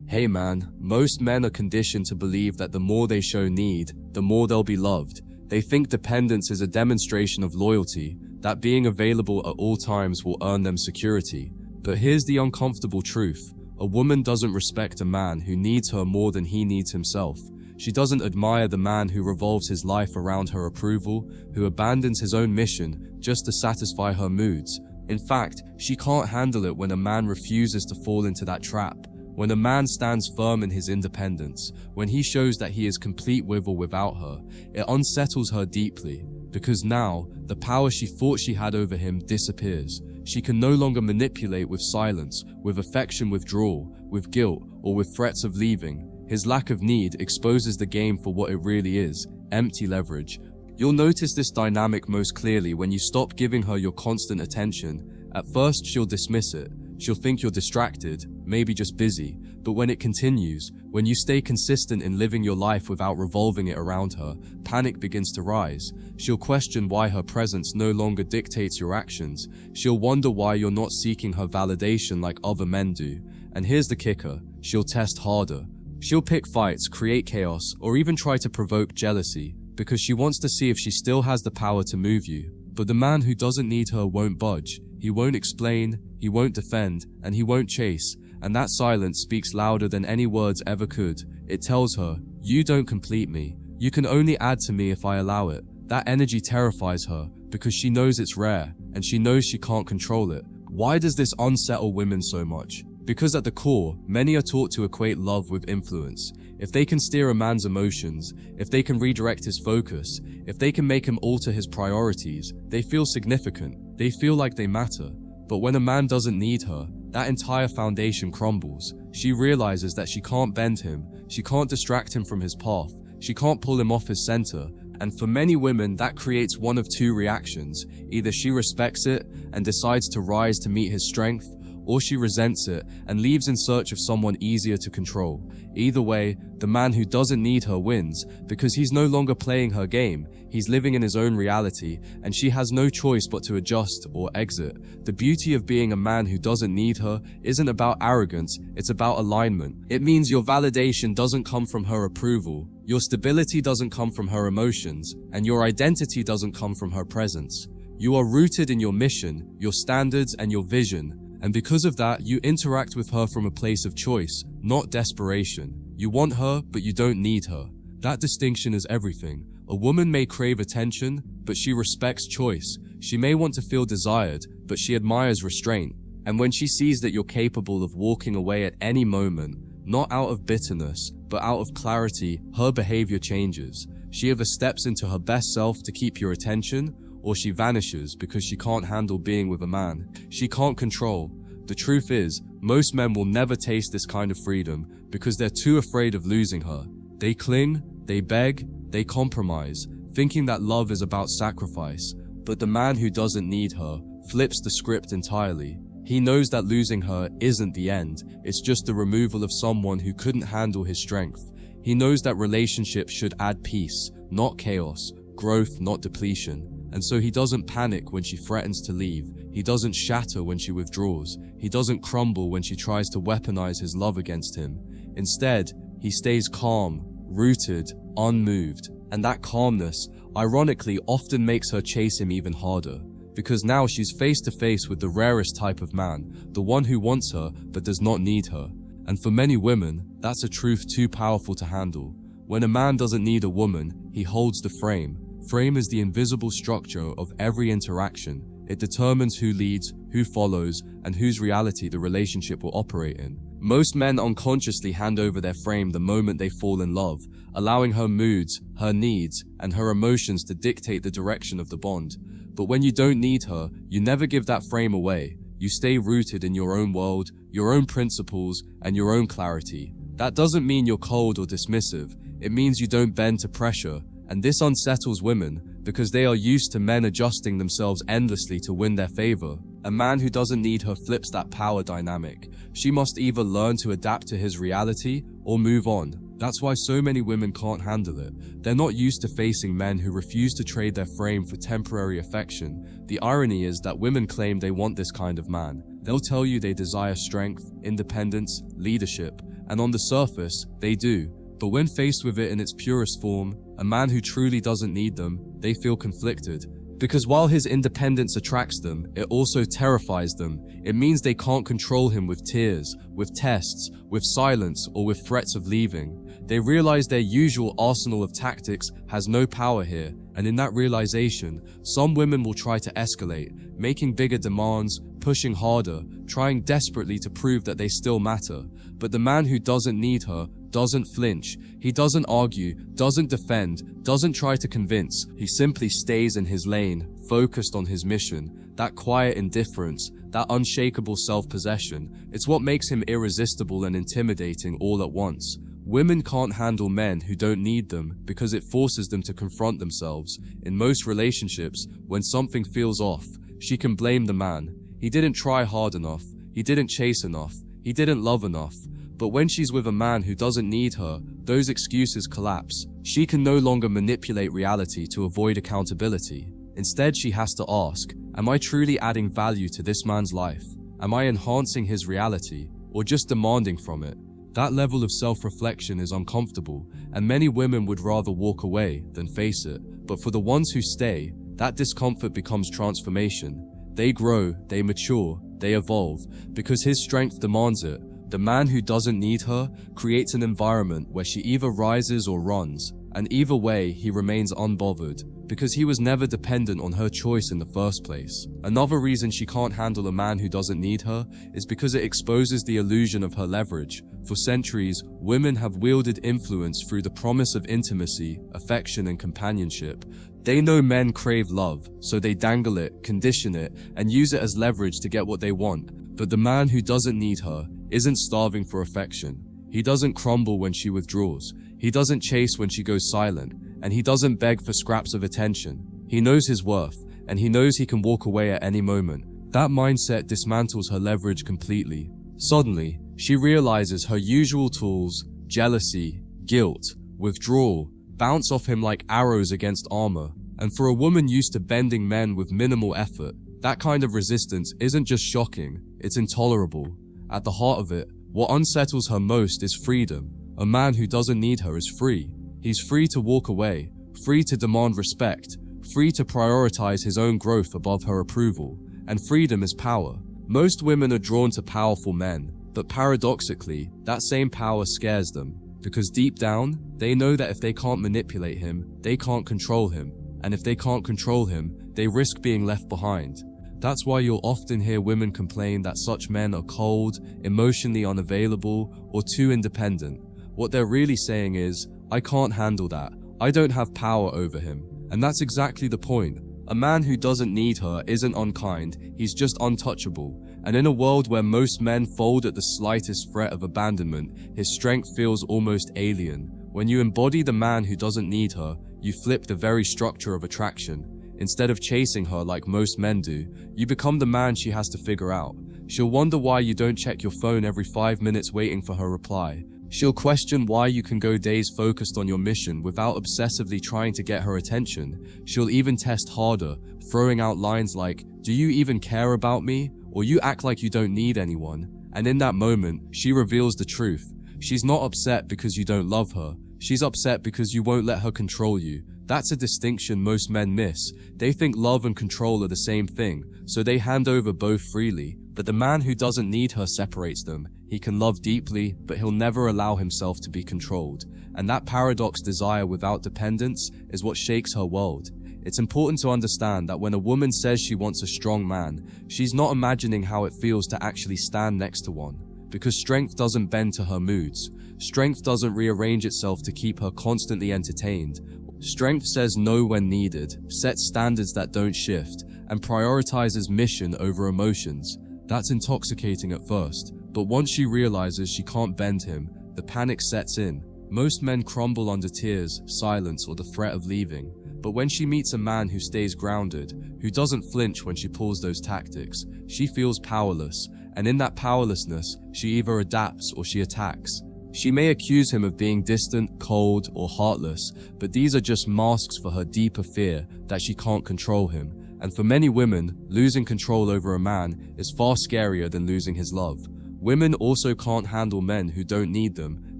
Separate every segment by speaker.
Speaker 1: Hey man, most men are conditioned to believe that the more they show need, the more they'll be loved. They think dependence is a demonstration of loyalty, that being available at all times will earn them security. But here's the uncomfortable truth. A woman doesn't respect a man who needs her more than he needs himself. She doesn't admire the man who revolves his life around her approval, who abandons his own mission just to satisfy her moods. In fact, she can't handle it when a man refuses to fall into that trap. When a man stands firm in his independence, when he shows that he is complete with or without her, it unsettles her deeply, because now, the power she thought she had over him disappears. She can no longer manipulate with silence, with affection withdrawal, with guilt, or with threats of leaving. His lack of need exposes the game for what it really is, empty leverage. You'll notice this dynamic most clearly when you stop giving her your constant attention. At first, she'll dismiss it. She'll think you're distracted, maybe just busy, but when it continues, when you stay consistent in living your life without revolving it around her, panic begins to rise. She'll question why her presence no longer dictates your actions. She'll wonder why you're not seeking her validation like other men do. And here's the kicker, she'll test harder. She'll pick fights, create chaos, or even try to provoke jealousy, because she wants to see if she still has the power to move you. But the man who doesn't need her won't budge. He won't explain, he won't defend, and he won't chase. And that silence speaks louder than any words ever could. It tells her, you don't complete me. You can only add to me if I allow it. That energy terrifies her, because she knows it's rare, and she knows she can't control it. Why does this unsettle women so much? Because at the core, many are taught to equate love with influence. If they can steer a man's emotions, if they can redirect his focus, if they can make him alter his priorities, they feel significant. They feel like they matter. But when a man doesn't need her, that entire foundation crumbles. She realizes that she can't bend him, she can't distract him from his path, she can't pull him off his center. And for many women, that creates one of two reactions. Either she respects it and decides to rise to meet his strength, or she resents it and leaves in search of someone easier to control. Either way, the man who doesn't need her wins, because he's no longer playing her game, he's living in his own reality, and she has no choice but to adjust or exit. The beauty of being a man who doesn't need her isn't about arrogance, it's about alignment. It means your validation doesn't come from her approval, your stability doesn't come from her emotions, and your identity doesn't come from her presence. You are rooted in your mission, your standards, and your vision. And because of that, you interact with her from a place of choice, not desperation. You want her, but you don't need her. That distinction is everything. A woman may crave attention, but she respects choice. She may want to feel desired, but she admires restraint. And when she sees that you're capable of walking away at any moment, not out of bitterness, but out of clarity, her behavior changes. She either steps into her best self to keep your attention, or she vanishes because she can't handle being with a man she can't control. The truth is, most men will never taste this kind of freedom because they're too afraid of losing her. They cling, they beg, they compromise, thinking that love is about sacrifice. But the man who doesn't need her flips the script entirely. He knows that losing her isn't the end, it's just the removal of someone who couldn't handle his strength. He knows that relationships should add peace, not chaos, growth, not depletion. And so he doesn't panic when she threatens to leave. He doesn't shatter when she withdraws. He doesn't crumble when she tries to weaponize his love against him. Instead, he stays calm, rooted, unmoved. And that calmness, ironically, often makes her chase him even harder. Because now she's face to face with the rarest type of man, the one who wants her but does not need her. And for many women, that's a truth too powerful to handle. When a man doesn't need a woman, he holds the frame. Frame is the invisible structure of every interaction. It determines who leads, who follows, and whose reality the relationship will operate in. Most men unconsciously hand over their frame the moment they fall in love, allowing her moods, her needs, and her emotions to dictate the direction of the bond. But when you don't need her, you never give that frame away. You stay rooted in your own world, your own principles, and your own clarity. That doesn't mean you're cold or dismissive. It means you don't bend to pressure. And this unsettles women because they are used to men adjusting themselves endlessly to win their favor. A man who doesn't need her flips that power dynamic. She must either learn to adapt to his reality or move on. That's why so many women can't handle it. They're not used to facing men who refuse to trade their frame for temporary affection. The irony is that women claim they want this kind of man. They'll tell you they desire strength, independence, leadership, and on the surface, they do. But when faced with it in its purest form, a man who truly doesn't need them, they feel conflicted. Because while his independence attracts them, it also terrifies them. It means they can't control him with tears, with tests, with silence, or with threats of leaving. They realize their usual arsenal of tactics has no power here, and in that realization, some women will try to escalate, making bigger demands, pushing harder, trying desperately to prove that they still matter. But the man who doesn't need her doesn't flinch. He doesn't argue, doesn't defend, doesn't try to convince. He simply stays in his lane, focused on his mission. That quiet indifference, that unshakable self-possession, it's what makes him irresistible and intimidating all at once. Women can't handle men who don't need them because it forces them to confront themselves. In most relationships, when something feels off, she can blame the man. He didn't try hard enough. He didn't chase enough. He didn't love enough. But when she's with a man who doesn't need her, those excuses collapse. She can no longer manipulate reality to avoid accountability. Instead, she has to ask, am I truly adding value to this man's life? Am I enhancing his reality, or just demanding from it? That level of self-reflection is uncomfortable, and many women would rather walk away than face it. But for the ones who stay, that discomfort becomes transformation. They grow, they mature, they evolve, because his strength demands it. The man who doesn't need her creates an environment where she either rises or runs, and either way he remains unbothered, because he was never dependent on her choice in the first place. Another reason she can't handle a man who doesn't need her is because it exposes the illusion of her leverage. For centuries, women have wielded influence through the promise of intimacy, affection, and companionship. They know men crave love, so they dangle it, condition it, and use it as leverage to get what they want. But the man who doesn't need her isn't starving for affection. He doesn't crumble when she withdraws. He doesn't chase when she goes silent. And he doesn't beg for scraps of attention. He knows his worth, and he knows he can walk away at any moment. That mindset dismantles her leverage completely. Suddenly, she realizes her usual tools, jealousy, guilt, withdrawal, bounce off him like arrows against armor. And for a woman used to bending men with minimal effort, that kind of resistance isn't just shocking, it's intolerable. At the heart of it, what unsettles her most is freedom. A man who doesn't need her is free. He's free to walk away, free to demand respect, free to prioritize his own growth above her approval. And freedom is power. Most women are drawn to powerful men, but paradoxically, that same power scares them. Because deep down, they know that if they can't manipulate him, they can't control him. And if they can't control him, they risk being left behind. That's why you'll often hear women complain that such men are cold, emotionally unavailable, or too independent. What they're really saying is, I can't handle that. I don't have power over him. And that's exactly the point. A man who doesn't need her isn't unkind, he's just untouchable. And in a world where most men fold at the slightest threat of abandonment, his strength feels almost alien. When you embody the man who doesn't need her, you flip the very structure of attraction. Instead of chasing her like most men do, you become the man she has to figure out. She'll wonder why you don't check your phone every 5 minutes waiting for her reply. She'll question why you can go days focused on your mission without obsessively trying to get her attention. She'll even test harder, throwing out lines like, "Do you even care about me?" Or "You act like you don't need anyone." And in that moment, she reveals the truth. She's not upset because you don't love her. She's upset because you won't let her control you. That's a distinction most men miss. They think love and control are the same thing, so they hand over both freely. But the man who doesn't need her separates them. He can love deeply, but he'll never allow himself to be controlled. And that paradox, desire without dependence, is what shakes her world. It's important to understand that when a woman says she wants a strong man, she's not imagining how it feels to actually stand next to one. Because strength doesn't bend to her moods. Strength doesn't rearrange itself to keep her constantly entertained. Strength says no when needed, sets standards that don't shift, and prioritizes mission over emotions. That's intoxicating at first, but once she realizes she can't bend him, the panic sets in. Most men crumble under tears, silence, or the threat of leaving. But when she meets a man who stays grounded, who doesn't flinch when she pulls those tactics, she feels powerless, and in that powerlessness, she either adapts or she attacks. She may accuse him of being distant, cold, or heartless, but these are just masks for her deeper fear that she can't control him. And for many women, losing control over a man is far scarier than losing his love. Women also can't handle men who don't need them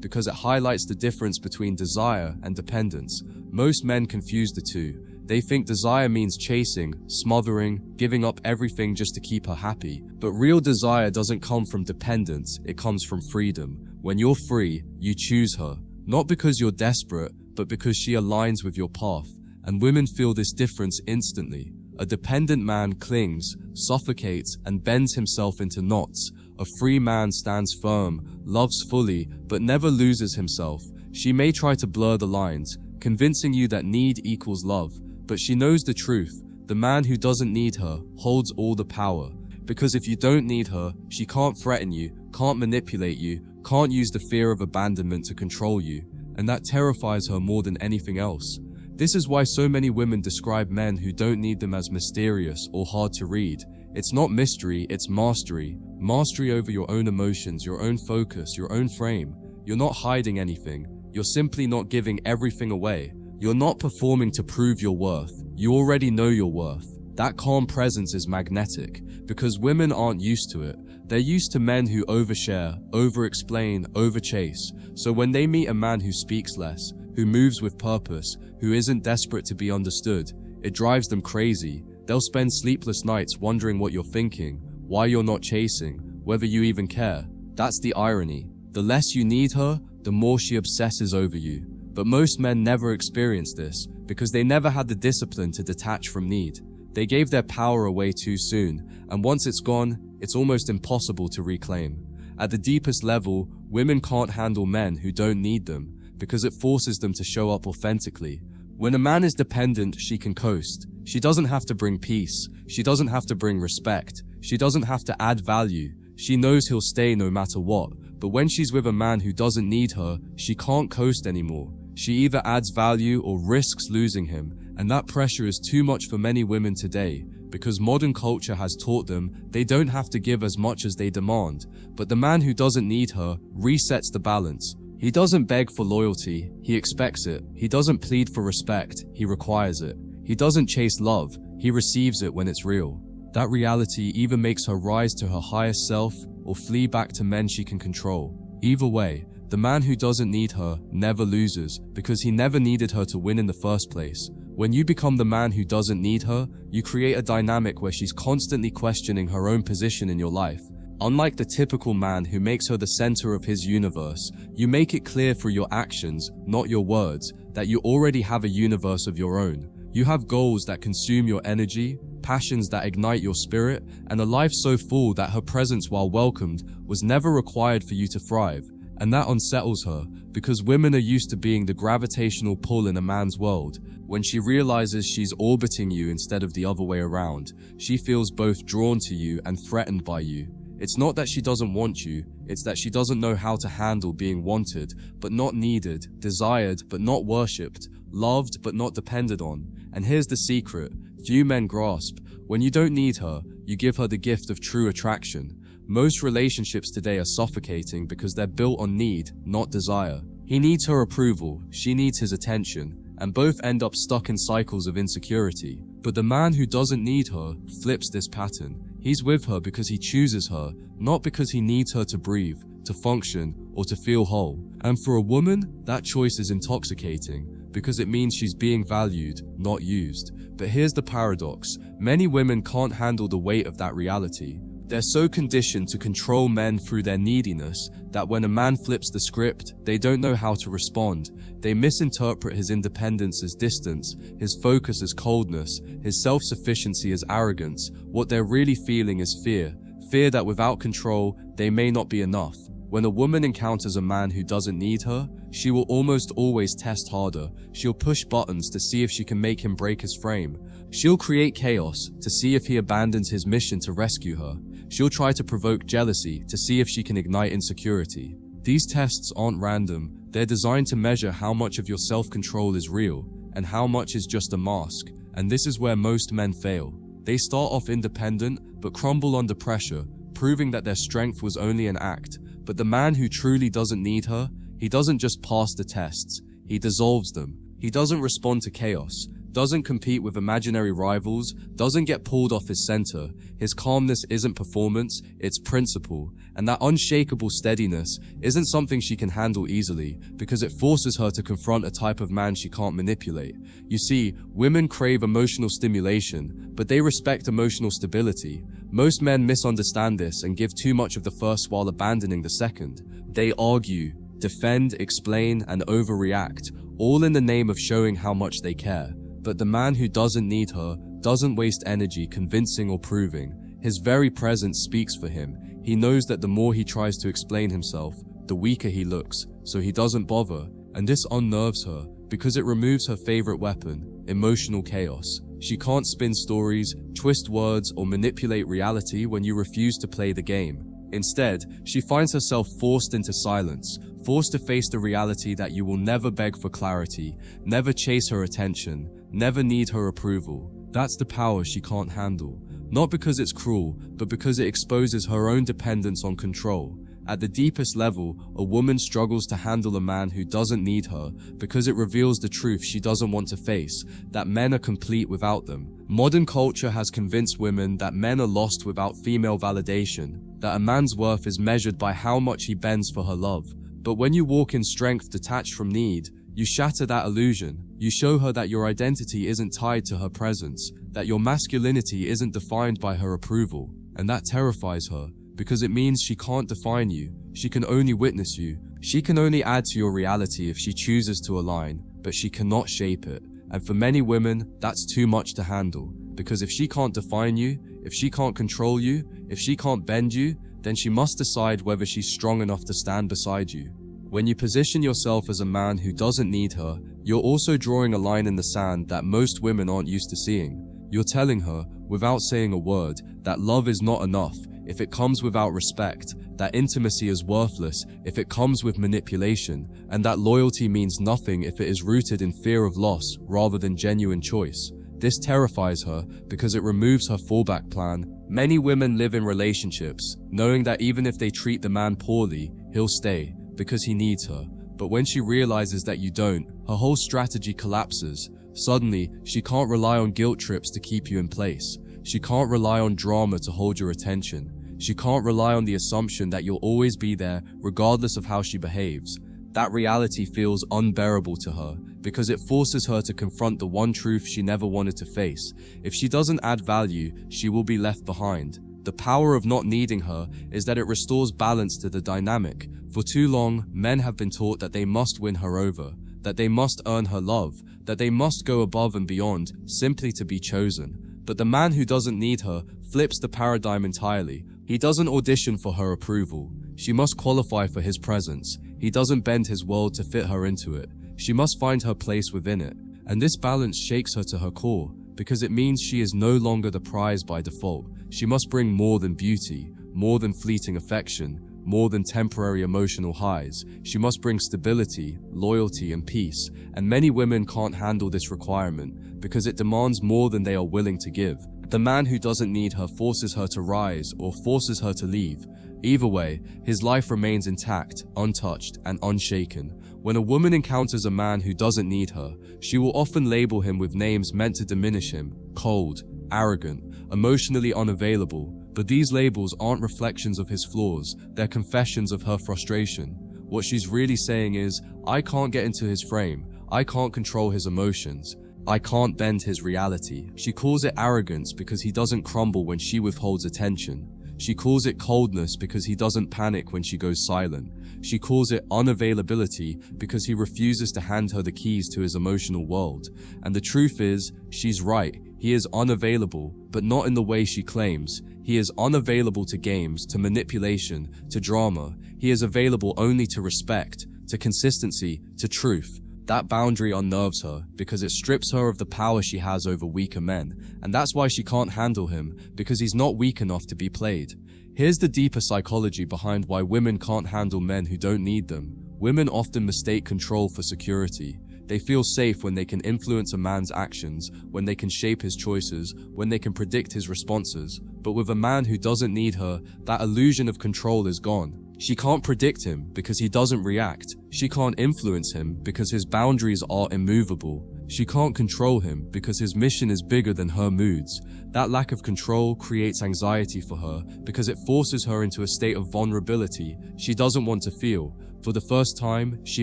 Speaker 1: because it highlights the difference between desire and dependence. Most men confuse the two. They think desire means chasing, smothering, giving up everything just to keep her happy. But real desire doesn't come from dependence, it comes from freedom. When you're free, you choose her. Not because you're desperate, but because she aligns with your path. And women feel this difference instantly. A dependent man clings, suffocates, and bends himself into knots. A free man stands firm, loves fully, but never loses himself. She may try to blur the lines, convincing you that need equals love, but she knows the truth. The man who doesn't need her holds all the power. Because if you don't need her, she can't threaten you, can't manipulate you, can't use the fear of abandonment to control you. And that terrifies her more than anything else. This is why so many women describe men who don't need them as mysterious or hard to read. It's not mystery, it's mastery. Mastery over your own emotions, your own focus, your own frame. You're not hiding anything. You're simply not giving everything away. You're not performing to prove your worth. You already know your worth. That calm presence is magnetic because women aren't used to it. They're used to men who overshare, over-explain, over-chase. So when they meet a man who speaks less, who moves with purpose, who isn't desperate to be understood, it drives them crazy. They'll spend sleepless nights wondering what you're thinking, why you're not chasing, whether you even care. That's the irony. The less you need her, the more she obsesses over you. But most men never experience this because they never had the discipline to detach from need. They gave their power away too soon, and once it's gone, it's almost impossible to reclaim. At the deepest level, women can't handle men who don't need them because it forces them to show up authentically. When a man is dependent, she can coast. She doesn't have to bring peace. She doesn't have to bring respect. She doesn't have to add value. She knows he'll stay no matter what. But when she's with a man who doesn't need her, she can't coast anymore. She either adds value or risks losing him. And that pressure is too much for many women today because modern culture has taught them they don't have to give as much as they demand. But the man who doesn't need her resets the balance. He doesn't beg for loyalty, he expects it. He doesn't plead for respect, he requires it. He doesn't chase love, he receives it when it's real. That reality either makes her rise to her highest self or flee back to men she can control. Either way, the man who doesn't need her never loses because he never needed her to win in the first place. When you become the man who doesn't need her, you create a dynamic where she's constantly questioning her own position in your life. Unlike the typical man who makes her the center of his universe, you make it clear through your actions, not your words, that you already have a universe of your own. You have goals that consume your energy, passions that ignite your spirit, and a life so full that her presence, while welcomed, was never required for you to thrive. And that unsettles her, because women are used to being the gravitational pull in a man's world. When she realizes she's orbiting you instead of the other way around, she feels both drawn to you and threatened by you. It's not that she doesn't want you, it's that she doesn't know how to handle being wanted, but not needed, desired, but not worshipped, loved, but not depended on. And here's the secret, few men grasp. When you don't need her, you give her the gift of true attraction. Most relationships today are suffocating because they're built on need, not desire. He needs her approval, she needs his attention, and both end up stuck in cycles of insecurity. But the man who doesn't need her flips this pattern. He's with her because he chooses her, not because he needs her to breathe, to function, or to feel whole. And for a woman, that choice is intoxicating, because it means she's being valued, not used. But here's the paradox. Many women can't handle the weight of that reality. They're so conditioned to control men through their neediness that when a man flips the script, they don't know how to respond. They misinterpret his independence as distance, his focus as coldness, his self-sufficiency as arrogance. What they're really feeling is fear. Fear that without control, they may not be enough. When a woman encounters a man who doesn't need her, she will almost always test harder. She'll push buttons to see if she can make him break his frame. She'll create chaos to see if he abandons his mission to rescue her. She'll try to provoke jealousy to see if she can ignite insecurity. These tests aren't random. They're designed to measure how much of your self-control is real and how much is just a mask. And this is where most men fail. They start off independent but crumble under pressure, proving that their strength was only an act. But the man who truly doesn't need her, he doesn't just pass the tests, he dissolves them. He doesn't respond to chaos, doesn't compete with imaginary rivals, doesn't get pulled off his center. His calmness isn't performance, it's principle. And that unshakable steadiness isn't something she can handle easily, because it forces her to confront a type of man she can't manipulate. You see, women crave emotional stimulation, but they respect emotional stability. Most men misunderstand this and give too much of the first while abandoning the second. They argue, defend, explain, and overreact, all in the name of showing how much they care. But the man who doesn't need her doesn't waste energy convincing or proving. His very presence speaks for him. He knows that the more he tries to explain himself, the weaker he looks, so he doesn't bother, and this unnerves her because it removes her favorite weapon, emotional chaos. She can't spin stories, twist words, or manipulate reality when you refuse to play the game. Instead, she finds herself forced into silence, forced to face the reality that you will never beg for clarity, never chase her attention, never need her approval. That's the power she can't handle. Not because it's cruel, but because it exposes her own dependence on control. At the deepest level, a woman struggles to handle a man who doesn't need her because it reveals the truth she doesn't want to face, that men are complete without them. Modern culture has convinced women that men are lost without female validation, that a man's worth is measured by how much he bends for her love. But when you walk in strength detached from need, you shatter that illusion. You show her that your identity isn't tied to her presence, that your masculinity isn't defined by her approval. And that terrifies her, because it means she can't define you. She can only witness you. She can only add to your reality if she chooses to align, but she cannot shape it. And for many women, that's too much to handle, because if she can't define you, if she can't control you, if she can't bend you, then she must decide whether she's strong enough to stand beside you. When you position yourself as a man who doesn't need her, you're also drawing a line in the sand that most women aren't used to seeing. You're telling her, without saying a word, that love is not enough if it comes without respect, that intimacy is worthless if it comes with manipulation, and that loyalty means nothing if it is rooted in fear of loss rather than genuine choice. This terrifies her because it removes her fallback plan. Many women live in relationships, knowing that even if they treat the man poorly, he'll stay, because he needs her. But when she realizes that you don't, her whole strategy collapses. Suddenly, she can't rely on guilt trips to keep you in place. She can't rely on drama to hold your attention. She can't rely on the assumption that you'll always be there, regardless of how she behaves. That reality feels unbearable to her, because it forces her to confront the one truth she never wanted to face. If she doesn't add value, she will be left behind. The power of not needing her is that it restores balance to the dynamic. For too long, men have been taught that they must win her over, that they must earn her love, that they must go above and beyond simply to be chosen. But the man who doesn't need her flips the paradigm entirely. He doesn't audition for her approval. She must qualify for his presence. He doesn't bend his world to fit her into it. She must find her place within it. And this balance shakes her to her core, because it means she is no longer the prize by default. She must bring more than beauty, more than fleeting affection, more than temporary emotional highs. She must bring stability, loyalty, and peace. And many women can't handle this requirement because it demands more than they are willing to give. The man who doesn't need her forces her to rise or forces her to leave. Either way, his life remains intact, untouched, and unshaken. When a woman encounters a man who doesn't need her, she will often label him with names meant to diminish him: cold, arrogant, emotionally unavailable. But these labels aren't reflections of his flaws, they're confessions of her frustration. What she's really saying is, I can't get into his frame, I can't control his emotions, I can't bend his reality. She calls it arrogance because he doesn't crumble when she withholds attention. She calls it coldness because he doesn't panic when she goes silent. She calls it unavailability because he refuses to hand her the keys to his emotional world. And the truth is, she's right. He is unavailable, but not in the way she claims. He is unavailable to games, to manipulation, to drama. He is available only to respect, to consistency, to truth. That boundary unnerves her because it strips her of the power she has over weaker men. And that's why she can't handle him, because he's not weak enough to be played. Here's the deeper psychology behind why women can't handle men who don't need them. Women often mistake control for security. They feel safe when they can influence a man's actions, when they can shape his choices, when they can predict his responses. But with a man who doesn't need her, that illusion of control is gone. She can't predict him because he doesn't react. She can't influence him because his boundaries are immovable. She can't control him because his mission is bigger than her moods. That lack of control creates anxiety for her because it forces her into a state of vulnerability she doesn't want to feel. For the first time, she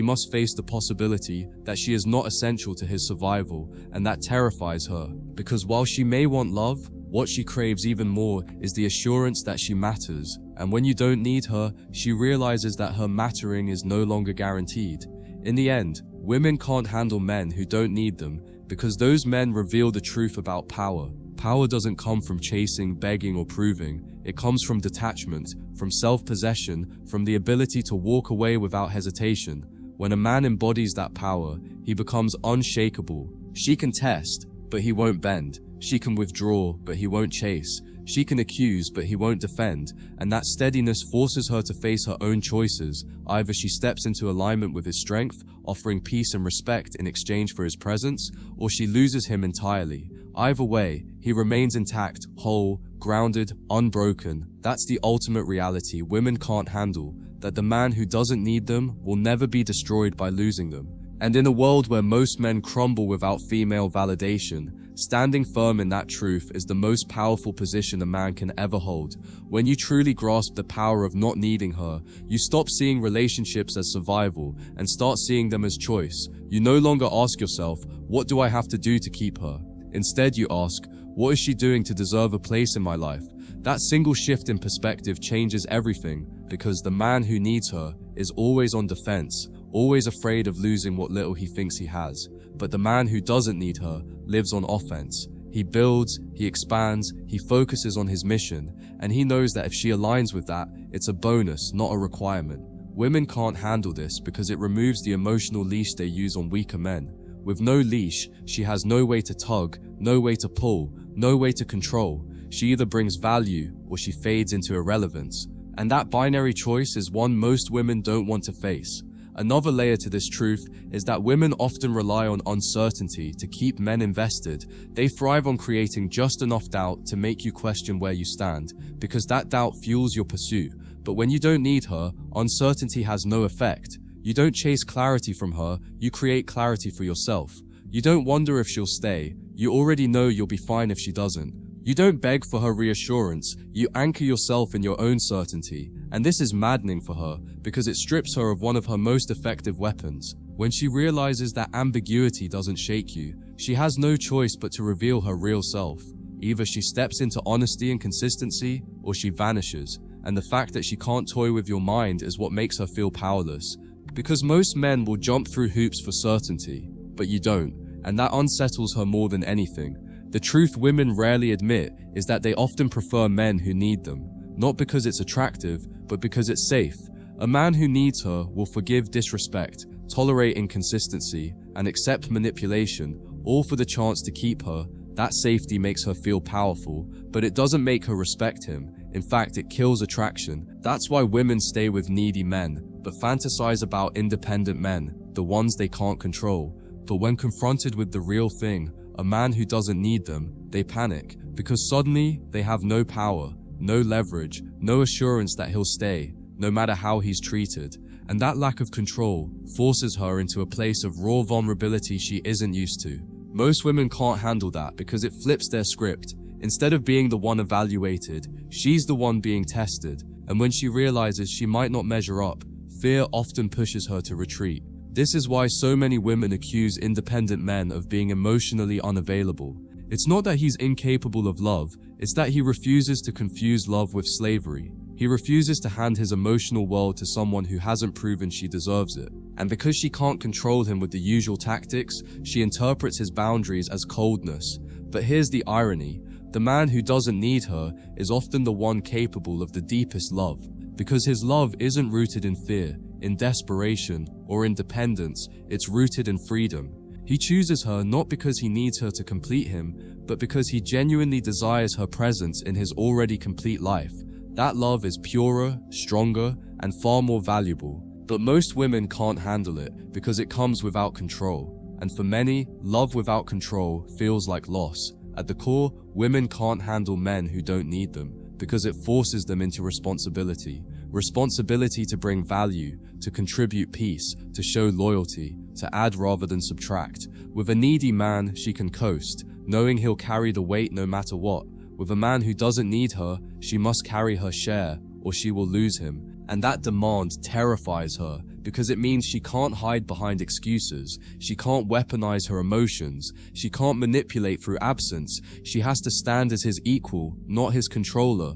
Speaker 1: must face the possibility that she is not essential to his survival, and that terrifies her. Because while she may want love, what she craves even more is the assurance that she matters. And when you don't need her, she realizes that her mattering is no longer guaranteed. In the end, women can't handle men who don't need them because those men reveal the truth about power. Power doesn't come from chasing, begging, or proving. It comes from detachment, from self-possession, from the ability to walk away without hesitation. When a man embodies that power, he becomes unshakable. She can test, but he won't bend. She can withdraw, but he won't chase. She can accuse, but he won't defend. And that steadiness forces her to face her own choices. Either she steps into alignment with his strength, offering peace and respect in exchange for his presence, or she loses him entirely. Either way, he remains intact, whole, grounded, unbroken. That's the ultimate reality women can't handle, that the man who doesn't need them will never be destroyed by losing them. And in a world where most men crumble without female validation, standing firm in that truth is the most powerful position a man can ever hold. When you truly grasp the power of not needing her, you stop seeing relationships as survival and start seeing them as choice. You no longer ask yourself, what do I have to do to keep her? Instead, you ask, what is she doing to deserve a place in my life? That single shift in perspective changes everything, because the man who needs her is always on defense, always afraid of losing what little he thinks he has. But the man who doesn't need her lives on offense. He builds, he expands, he focuses on his mission, and he knows that if she aligns with that, it's a bonus, not a requirement. Women can't handle this because it removes the emotional leash they use on weaker men. With no leash, she has no way to tug, no way to pull, no way to control. She either brings value or she fades into irrelevance. And that binary choice is one most women don't want to face. Another layer to this truth is that women often rely on uncertainty to keep men invested. They thrive on creating just enough doubt to make you question where you stand, because that doubt fuels your pursuit. But when you don't need her, uncertainty has no effect. You don't chase clarity from her, you create clarity for yourself. You don't wonder if she'll stay, you already know you'll be fine if she doesn't. You don't beg for her reassurance, you anchor yourself in your own certainty. And this is maddening for her, because it strips her of one of her most effective weapons. When she realizes that ambiguity doesn't shake you, she has no choice but to reveal her real self. Either she steps into honesty and consistency, or she vanishes. And the fact that she can't toy with your mind is what makes her feel powerless. Because most men will jump through hoops for certainty, but you don't, and that unsettles her more than anything. The truth women rarely admit is that they often prefer men who need them, not because it's attractive, but because it's safe. A man who needs her will forgive disrespect, tolerate inconsistency, and accept manipulation, all for the chance to keep her. That safety makes her feel powerful, but it doesn't make her respect him. In fact, it kills attraction. That's why women stay with needy men, but fantasize about independent men, the ones they can't control. But when confronted with the real thing, a man who doesn't need them, they panic, because suddenly they have no power, no leverage, no assurance that he'll stay, no matter how he's treated. And that lack of control forces her into a place of raw vulnerability she isn't used to. Most women can't handle that because it flips their script. Instead of being the one evaluated, she's the one being tested. And when she realizes she might not measure up, fear often pushes her to retreat. This is why so many women accuse independent men of being emotionally unavailable. It's not that he's incapable of love, it's that he refuses to confuse love with slavery. He refuses to hand his emotional world to someone who hasn't proven she deserves it. And because she can't control him with the usual tactics, she interprets his boundaries as coldness. But here's the irony. The man who doesn't need her is often the one capable of the deepest love, because his love isn't rooted in fear, in desperation, or in dependence. It's rooted in freedom. He chooses her not because he needs her to complete him, but because he genuinely desires her presence in his already complete life. That love is purer, stronger, and far more valuable. But most women can't handle it because it comes without control. And for many, love without control feels like loss. At the core, women can't handle men who don't need them because it forces them into responsibility. responsibility to bring value, to contribute peace, to show loyalty, to add rather than subtract. With a needy man, she can coast, knowing he'll carry the weight no matter what. With a man who doesn't need her, she must carry her share, or she will lose him. And that demand terrifies her, because it means she can't hide behind excuses, she can't weaponize her emotions, she can't manipulate through absence, she has to stand as his equal, not his controller.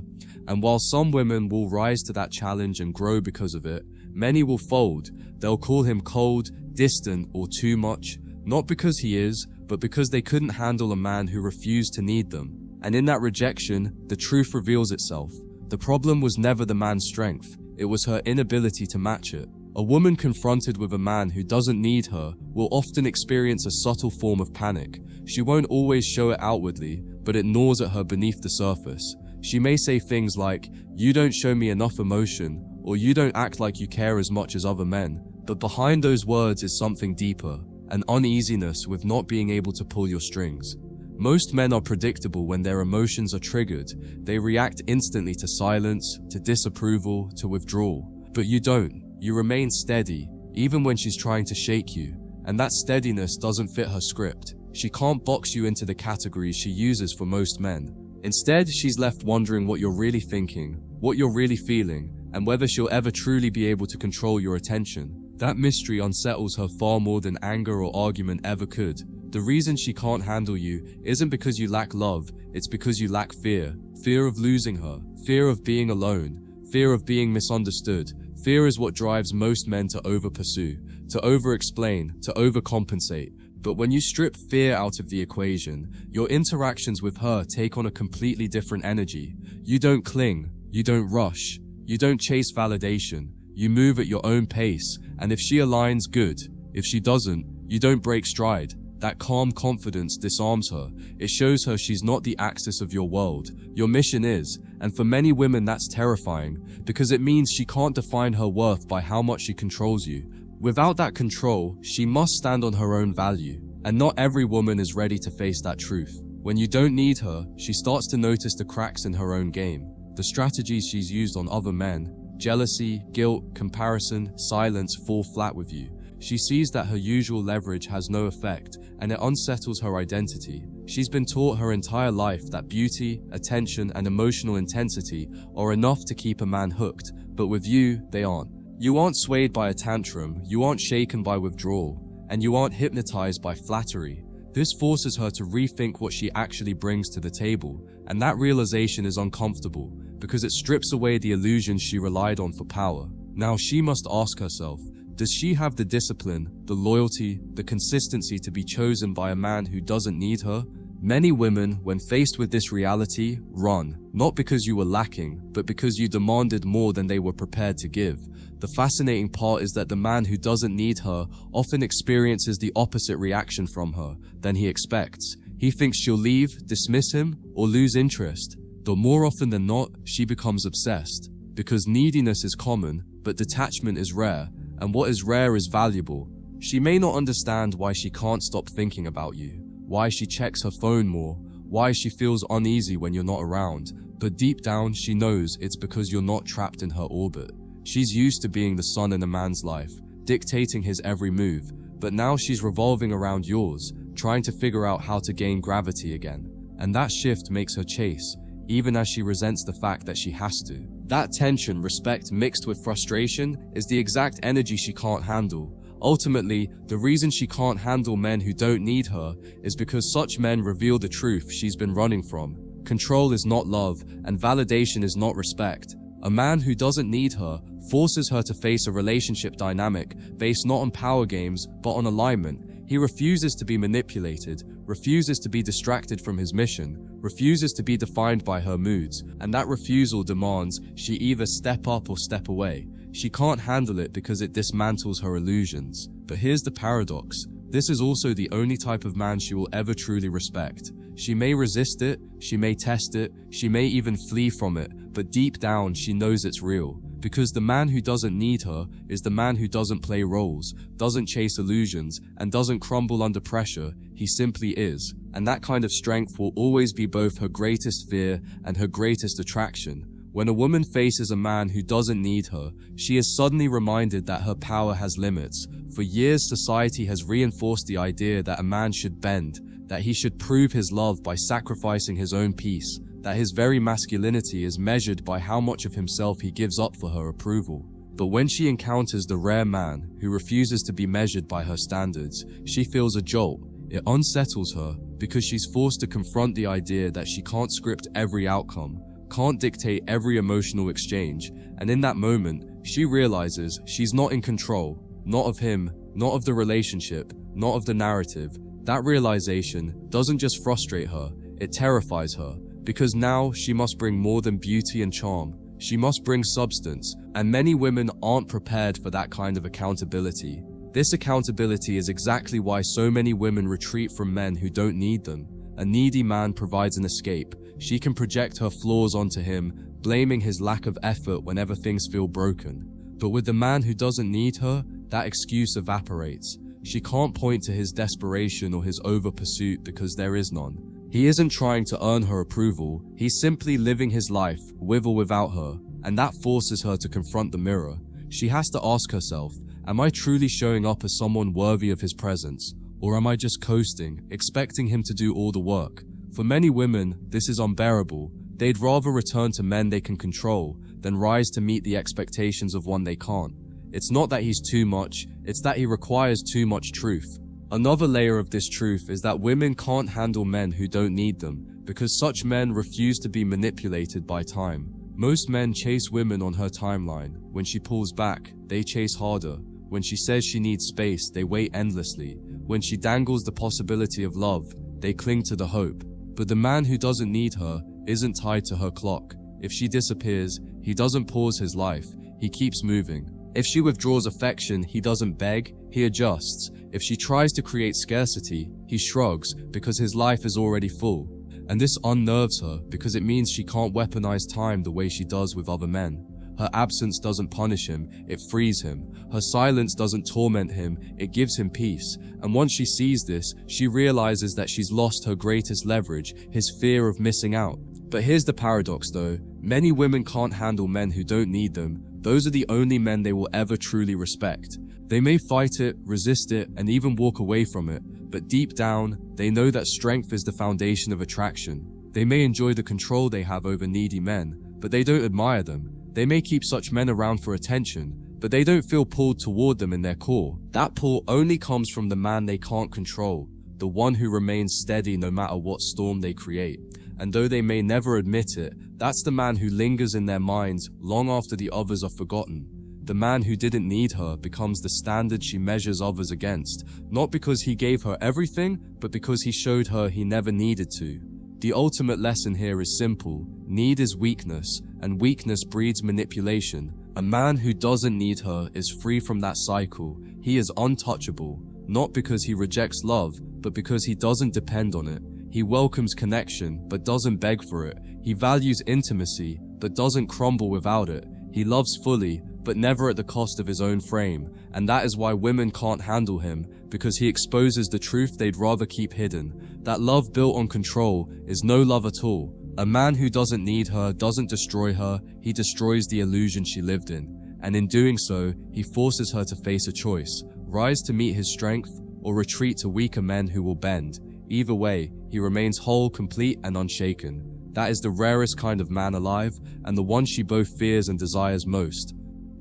Speaker 1: And while some women will rise to that challenge and grow because of it, many will fold. They'll call him cold, distant, or too much, not because he is, but because they couldn't handle a man who refused to need them. And in that rejection, the truth reveals itself. The problem was never the man's strength, it was her inability to match it. A woman confronted with a man who doesn't need her will often experience a subtle form of panic. She won't always show it outwardly, but it gnaws at her beneath the surface. She may say things like, "You don't show me enough emotion," or "You don't act like you care as much as other men." But behind those words is something deeper, an uneasiness with not being able to pull your strings. Most men are predictable when their emotions are triggered. They react instantly to silence, to disapproval, to withdrawal. But you don't. You remain steady, even when she's trying to shake you. And that steadiness doesn't fit her script. She can't box you into the categories she uses for most men. Instead, she's left wondering what you're really thinking, what you're really feeling, and whether she'll ever truly be able to control your attention. That mystery unsettles her far more than anger or argument ever could. The reason she can't handle you isn't because you lack love, it's because you lack fear. Fear of losing her, fear of being alone, fear of being misunderstood. Fear is what drives most men to over-pursue, to over-explain, to overcompensate. But when you strip fear out of the equation, your interactions with her take on a completely different energy. You don't cling, you don't rush, you don't chase validation, you move at your own pace, and if she aligns, good. If she doesn't, you don't break stride. That calm confidence disarms her. It shows her she's not the axis of your world. Your mission is, and for many women that's terrifying, because it means she can't define her worth by how much she controls you. Without that control, she must stand on her own value. And not every woman is ready to face that truth. When you don't need her, she starts to notice the cracks in her own game. The strategies she's used on other men, jealousy, guilt, comparison, silence, fall flat with you. She sees that her usual leverage has no effect, and it unsettles her identity. She's been taught her entire life that beauty, attention, and emotional intensity are enough to keep a man hooked, but with you, they aren't. You aren't swayed by a tantrum, you aren't shaken by withdrawal, and you aren't hypnotized by flattery. This forces her to rethink what she actually brings to the table, and that realization is uncomfortable, because it strips away the illusions she relied on for power. Now she must ask herself, does she have the discipline, the loyalty, the consistency to be chosen by a man who doesn't need her? Many women, when faced with this reality, run, not because you were lacking, but because you demanded more than they were prepared to give. The fascinating part is that the man who doesn't need her often experiences the opposite reaction from her than he expects. He thinks she'll leave, dismiss him, or lose interest. But more often than not, she becomes obsessed. Because neediness is common, but detachment is rare. And what is rare is valuable. She may not understand why she can't stop thinking about you, why she checks her phone more, why she feels uneasy when you're not around, but deep down she knows it's because you're not trapped in her orbit. She's used to being the sun in a man's life, dictating his every move, but now she's revolving around yours, trying to figure out how to gain gravity again. And that shift makes her chase, even as she resents the fact that she has to. That tension, respect mixed with frustration, is the exact energy she can't handle. Ultimately, the reason she can't handle men who don't need her is because such men reveal the truth she's been running from. Control is not love, and validation is not respect. A man who doesn't need her forces her to face a relationship dynamic based not on power games, but on alignment. He refuses to be manipulated, refuses to be distracted from his mission, refuses to be defined by her moods, and that refusal demands she either step up or step away. She can't handle it because it dismantles her illusions. But here's the paradox. This is also the only type of man she will ever truly respect. She may resist it, she may test it, she may even flee from it, but deep down she knows it's real. Because the man who doesn't need her is the man who doesn't play roles, doesn't chase illusions, and doesn't crumble under pressure. He simply is. And that kind of strength will always be both her greatest fear and her greatest attraction. When a woman faces a man who doesn't need her, she is suddenly reminded that her power has limits. For years, society has reinforced the idea that a man should bend, that he should prove his love by sacrificing his own peace, that his very masculinity is measured by how much of himself he gives up for her approval. But when she encounters the rare man who refuses to be measured by her standards, she feels a jolt. It unsettles her because she's forced to confront the idea that she can't script every outcome, can't dictate every emotional exchange, and in that moment, she realizes she's not in control, not of him, not of the relationship, not of the narrative. That realization doesn't just frustrate her, it terrifies her, because now she must bring more than beauty and charm. She must bring substance, and many women aren't prepared for that kind of accountability. This accountability is exactly why so many women retreat from men who don't need them. A needy man provides an escape. She can project her flaws onto him, blaming his lack of effort whenever things feel broken. But with the man who doesn't need her, that excuse evaporates. She can't point to his desperation or his over-pursuit because there is none. He isn't trying to earn her approval, he's simply living his life, with or without her, and that forces her to confront the mirror. She has to ask herself, am I truly showing up as someone worthy of his presence? Or am I just coasting, expecting him to do all the work? For many women, this is unbearable. They'd rather return to men they can control than rise to meet the expectations of one they can't. It's not that he's too much, it's that he requires too much truth. Another layer of this truth is that women can't handle men who don't need them, because such men refuse to be manipulated by time. Most men chase women on her timeline. When she pulls back, they chase harder. When she says she needs space, they wait endlessly. When she dangles the possibility of love, they cling to the hope. But the man who doesn't need her isn't tied to her clock. If she disappears, he doesn't pause his life, he keeps moving. If she withdraws affection, he doesn't beg, he adjusts. If she tries to create scarcity, he shrugs because his life is already full. And this unnerves her because it means she can't weaponize time the way she does with other men. Her absence doesn't punish him, it frees him. Her silence doesn't torment him, it gives him peace. And once she sees this, she realizes that she's lost her greatest leverage, his fear of missing out. But here's the paradox though, many women can't handle men who don't need them. Those are the only men they will ever truly respect. They may fight it, resist it, and even walk away from it, but deep down, they know that strength is the foundation of attraction. They may enjoy the control they have over needy men, but they don't admire them. They may keep such men around for attention, but they don't feel pulled toward them in their core. That pull only comes from the man they can't control, the one who remains steady no matter what storm they create. And though they may never admit it, that's the man who lingers in their minds long after the others are forgotten. The man who didn't need her becomes the standard she measures others against, not because he gave her everything, but because he showed her he never needed to. The ultimate lesson here is simple. Need is weakness, and weakness breeds manipulation. A man who doesn't need her is free from that cycle. He is untouchable, not because he rejects love, but because he doesn't depend on it. He welcomes connection, but doesn't beg for it. He values intimacy, but doesn't crumble without it. He loves fully, but never at the cost of his own frame. And that is why women can't handle him, because he exposes the truth they'd rather keep hidden. That love built on control is no love at all. A man who doesn't need her doesn't destroy her, he destroys the illusion she lived in. And in doing so, he forces her to face a choice: rise to meet his strength, or retreat to weaker men who will bend. Either way, he remains whole, complete, and unshaken. That is the rarest kind of man alive, and the one she both fears and desires most.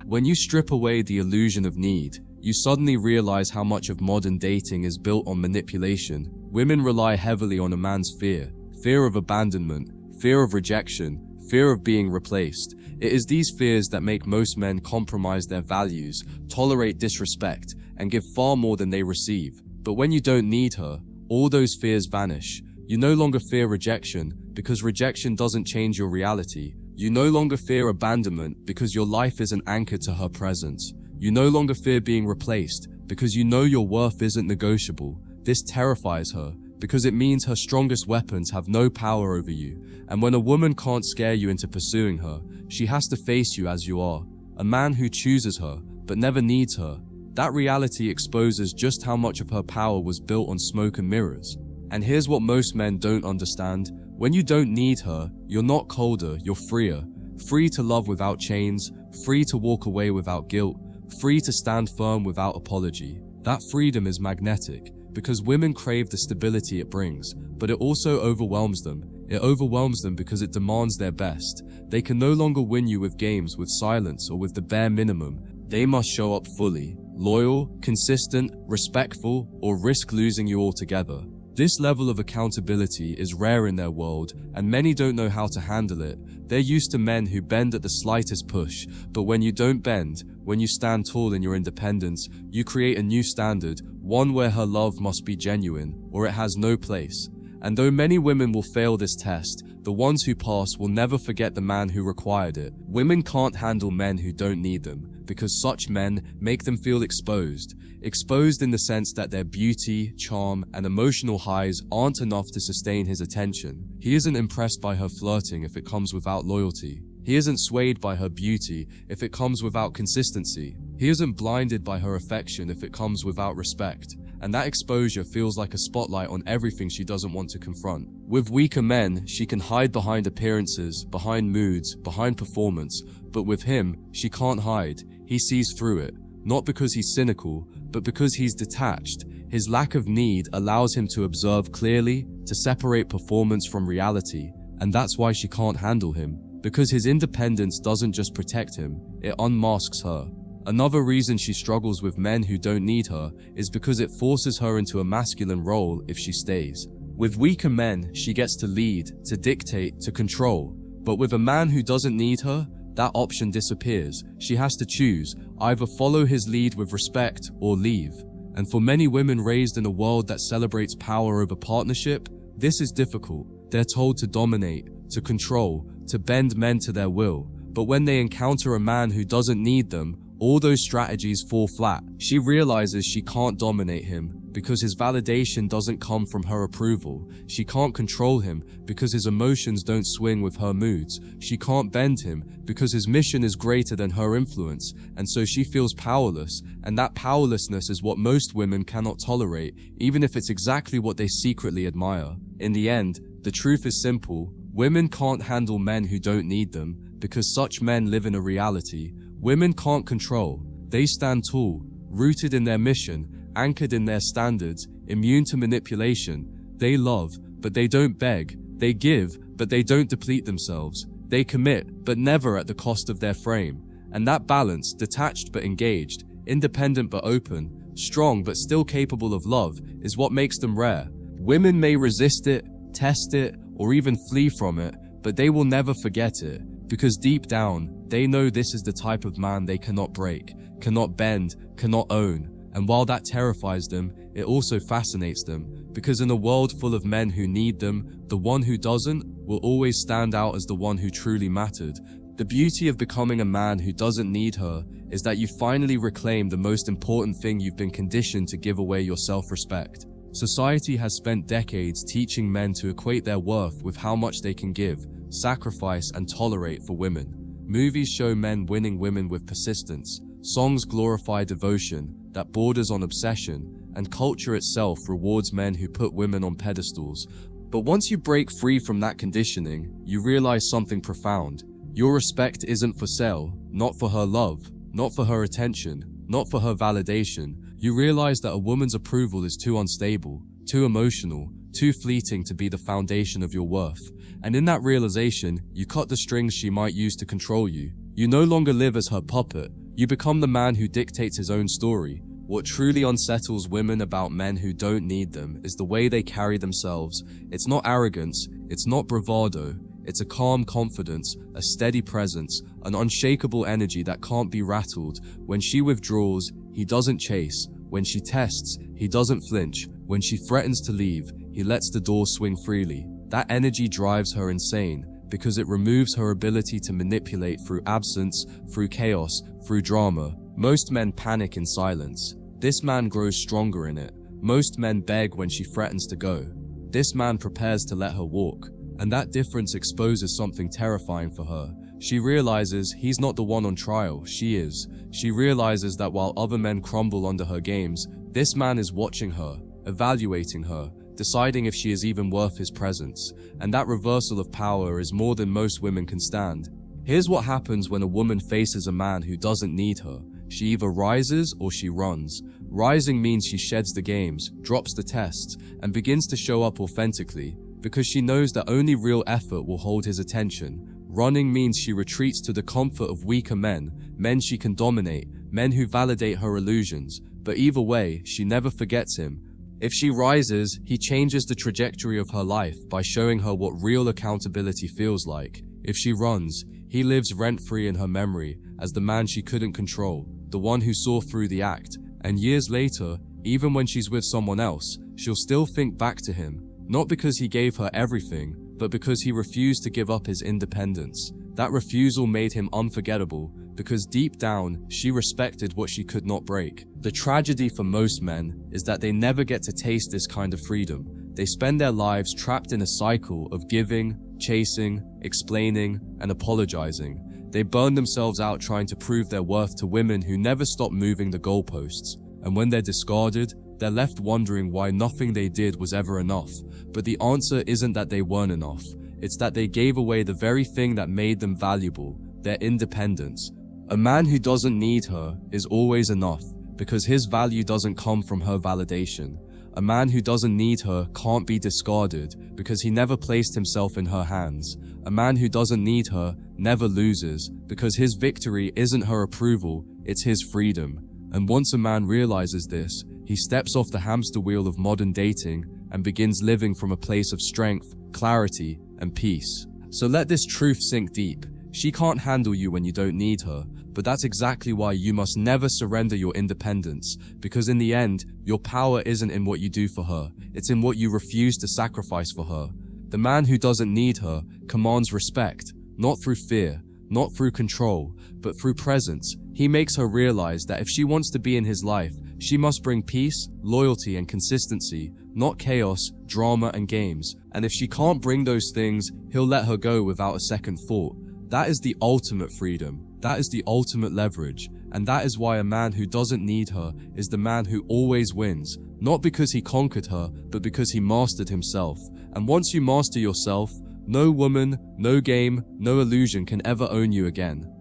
Speaker 1: When you strip away the illusion of need, you suddenly realize how much of modern dating is built on manipulation. Women rely heavily on a man's fear of abandonment, fear of rejection, fear of being replaced. It is these fears that make most men compromise their values, tolerate disrespect, and give far more than they receive. But when you don't need her, all those fears vanish. You no longer fear rejection, because rejection doesn't change your reality. You no longer fear abandonment, because your life isn't anchored to her presence. You no longer fear being replaced, because you know your worth isn't negotiable. This terrifies her, because it means her strongest weapons have no power over you. And when a woman can't scare you into pursuing her, she has to face you as you are. A man who chooses her, but never needs her. That reality exposes just how much of her power was built on smoke and mirrors. And here's what most men don't understand. When you don't need her, you're not colder, you're freer. free to love without chains, free to walk away without guilt, free to stand firm without apology. That freedom is magnetic, because women crave the stability it brings, but it also overwhelms them. It overwhelms them because it demands their best. They can no longer win you with games, with silence, or with the bare minimum. They must show up fully, loyal, consistent, respectful, or risk losing you altogether. This level of accountability is rare in their world, and many don't know how to handle it. They're used to men who bend at the slightest push, but when you don't bend, when you stand tall in your independence, you create a new standard, one where her love must be genuine, or it has no place. And though many women will fail this test, the ones who pass will never forget the man who required it. Women can't handle men who don't need them, because such men make them feel exposed. Exposed in the sense that their beauty, charm, and emotional highs aren't enough to sustain his attention. He isn't impressed by her flirting if it comes without loyalty. He isn't swayed by her beauty if it comes without consistency. He isn't blinded by her affection if it comes without respect. And that exposure feels like a spotlight on everything she doesn't want to confront. With weaker men, she can hide behind appearances, behind moods, behind performance, but with him, she can't hide. He sees through it, not because he's cynical, but because he's detached. His lack of need allows him to observe clearly, to separate performance from reality, and that's why she can't handle him, because his independence doesn't just protect him, it unmasks her. Another reason she struggles with men who don't need her is because it forces her into a masculine role if she stays. With weaker men, she gets to lead, to dictate, to control. But with a man who doesn't need her, that option disappears. She has to choose, either follow his lead with respect or leave. And for many women raised in a world that celebrates power over partnership, this is difficult. They're told to dominate, to control, to bend men to their will. But when they encounter a man who doesn't need them, all those strategies fall flat. She realizes she can't dominate him because his validation doesn't come from her approval. She can't control him because his emotions don't swing with her moods. She can't bend him because his mission is greater than her influence, and so she feels powerless, and that powerlessness is what most women cannot tolerate, even if it's exactly what they secretly admire. In the end, the truth is simple. Women can't handle men who don't need them because such men live in a reality. Women can't control. They stand tall, rooted in their mission, anchored in their standards, immune to manipulation. They love, but they don't beg. They give, but they don't deplete themselves. They commit, but never at the cost of their frame. And that balance, detached but engaged, independent but open, strong but still capable of love, is what makes them rare. Women may resist it, test it, or even flee from it, but they will never forget it. Because deep down, they know this is the type of man they cannot break, cannot bend, cannot own. And while that terrifies them, it also fascinates them. Because in a world full of men who need them, the one who doesn't will always stand out as the one who truly mattered. The beauty of becoming a man who doesn't need her is that you finally reclaim the most important thing you've been conditioned to give away: your self-respect. Society has spent decades teaching men to equate their worth with how much they can give, sacrifice, and tolerate for women. Movies show men winning women with persistence. Songs glorify devotion that borders on obsession, and culture itself rewards men who put women on pedestals. But once you break free from that conditioning, you realize something profound. Your respect isn't for sale, not for her love, not for her attention, not for her validation. You realize that a woman's approval is too unstable, too emotional, too fleeting to be the foundation of your worth. And in that realization, you cut the strings she might use to control you. You no longer live as her puppet. You become the man who dictates his own story. What truly unsettles women about men who don't need them is the way they carry themselves. It's not arrogance, it's not bravado. It's a calm confidence, a steady presence, an unshakable energy that can't be rattled. When she withdraws, he doesn't chase. When she tests, he doesn't flinch. When she threatens to leave, he lets the door swing freely. That energy drives her insane because it removes her ability to manipulate through absence, through chaos, through drama. Most men panic in silence. This man grows stronger in it. Most men beg when she threatens to go. This man prepares to let her walk. And that difference exposes something terrifying for her. She realizes he's not the one on trial, she is. She realizes that while other men crumble under her games, this man is watching her, evaluating her, deciding if she is even worth his presence. And that reversal of power is more than most women can stand. Here's what happens when a woman faces a man who doesn't need her. She either rises or she runs. Rising means she sheds the games, drops the tests, and begins to show up authentically, because she knows that only real effort will hold his attention. Running means she retreats to the comfort of weaker men she can dominate, men who validate her illusions, but either way, she never forgets him. If she rises, he changes the trajectory of her life by showing her what real accountability feels like. If she runs, he lives rent-free in her memory as the man she couldn't control, the one who saw through the act, and years later, even when she's with someone else, she'll still think back to him, not because he gave her everything, but because he refused to give up his independence. That refusal made him unforgettable, because deep down, she respected what she could not break. The tragedy for most men is that they never get to taste this kind of freedom. They spend their lives trapped in a cycle of giving, chasing, explaining, and apologizing. They burn themselves out trying to prove their worth to women who never stop moving the goalposts. And when they're discarded, they're left wondering why nothing they did was ever enough. But the answer isn't that they weren't enough. It's that they gave away the very thing that made them valuable, their independence. A man who doesn't need her is always enough, because his value doesn't come from her validation. A man who doesn't need her can't be discarded, because he never placed himself in her hands. A man who doesn't need her never loses, because his victory isn't her approval, it's his freedom. And once a man realizes this, he steps off the hamster wheel of modern dating and begins living from a place of strength, clarity, and peace. So let this truth sink deep. She can't handle you when you don't need her, but that's exactly why you must never surrender your independence, because in the end, your power isn't in what you do for her, it's in what you refuse to sacrifice for her. The man who doesn't need her commands respect, not through fear, not through control, but through presence. He makes her realize that if she wants to be in his life, she must bring peace, loyalty, and consistency, not chaos, drama, and games. And if she can't bring those things, he'll let her go without a second thought. That is the ultimate freedom. That is the ultimate leverage. And that is why a man who doesn't need her is the man who always wins, not because he conquered her, but because he mastered himself. And once you master yourself, no woman, no game, no illusion can ever own you again.